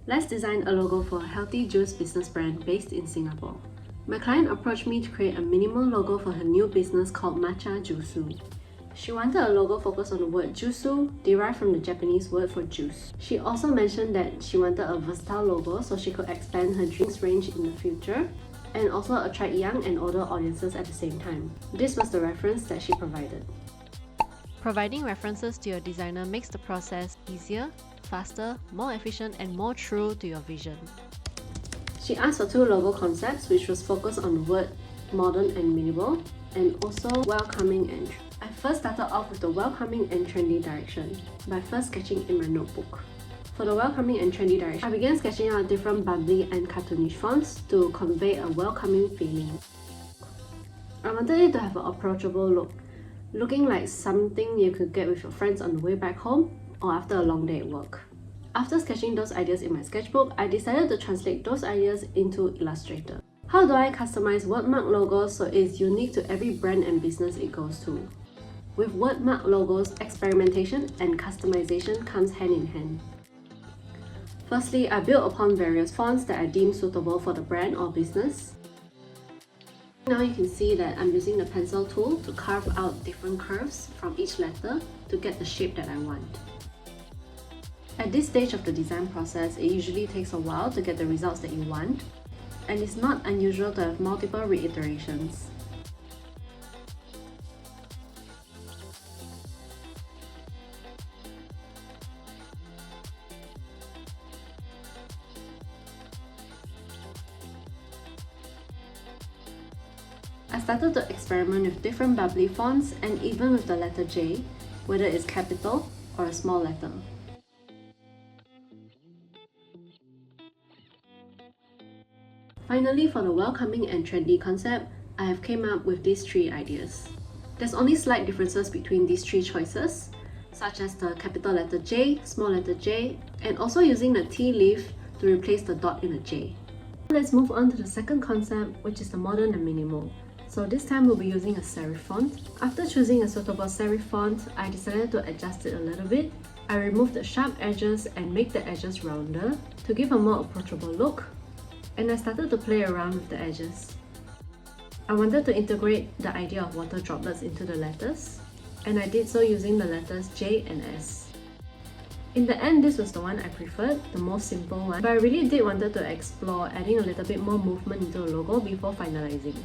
Let's design a logo for a healthy juice business brand based in Singapore. My client approached me to create a minimal logo for her new business called Matcha Juusu. She wanted a logo focused on the word juusu, derived from the Japanese word for juice. She also mentioned that she wanted a versatile logo so she could expand her drinks range in the future and also attract young and older audiences at the same time. This was the reference that she provided. Providing references to your designer makes the process easier, faster, more efficient, and more true to your vision. She asked for 2 logo concepts, which was focused on the word modern and minimal, and also welcoming and I first started off with the welcoming and trendy direction by first sketching in my notebook. For the welcoming and trendy direction, I began sketching out different bubbly and cartoonish fonts to convey a welcoming feeling. I wanted it to have an approachable look, looking like something you could get with your friends on the way back home or after a long day at work. After sketching those ideas in my sketchbook, I decided to translate those ideas into Illustrator. How do I customize Wordmark logos so it's unique to every brand and business it goes to? With Wordmark logos, experimentation and customization comes hand in hand. Firstly, I built upon various fonts that I deemed suitable for the brand or business. Now you can see that I'm using the pencil tool to carve out different curves from each letter to get the shape that I want. At this stage of the design process, it usually takes a while to get the results that you want, and it's not unusual to have multiple reiterations. I started to experiment with different bubbly fonts and even with the letter J, whether it's capital or a small letter. Finally, for the welcoming and trendy concept, I have came up with these 3 ideas. There's only slight differences between these 3 choices, such as the capital letter J, small letter j, and also using the T leaf to replace the dot in the J. Let's move on to the second concept, which is the modern and minimal. So this time we'll be using a serif font. After choosing a suitable serif font, I decided to adjust it a little bit. I removed the sharp edges and make the edges rounder to give a more approachable look, and I started to play around with the edges. I wanted to integrate the idea of water droplets into the letters, and I did so using the letters J and S. In the end, this was the one I preferred, the most simple one, but I really did wanted to explore adding a little bit more movement into the logo before finalizing.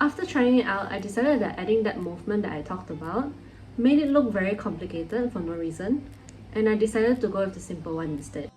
After trying it out, I decided that adding that movement that I talked about made it look very complicated for no reason, and I decided to go with the simple one instead.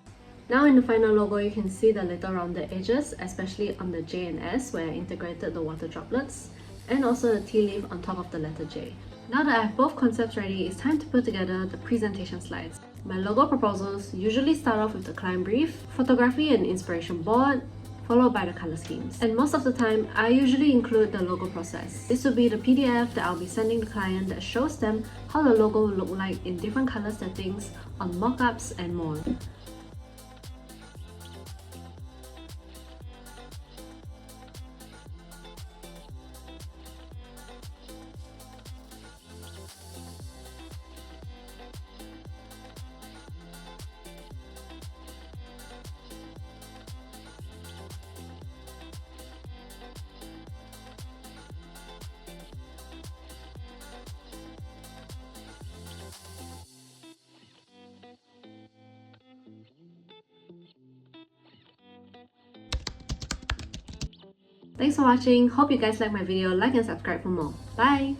Now in the final logo, you can see the little rounded edges, especially on the J and S where I integrated the water droplets, and also the T leaf on top of the letter J. Now that I have both concepts ready, it's time to put together the presentation slides. My logo proposals usually start off with the client brief, photography and inspiration board, followed by the color schemes. And most of the time, I usually include the logo process. This will be the PDF that I'll be sending the client that shows them how the logo will look like in different color settings, on mockups and more. Thanks for watching. Hope you guys like my video. Like and subscribe for more. Bye!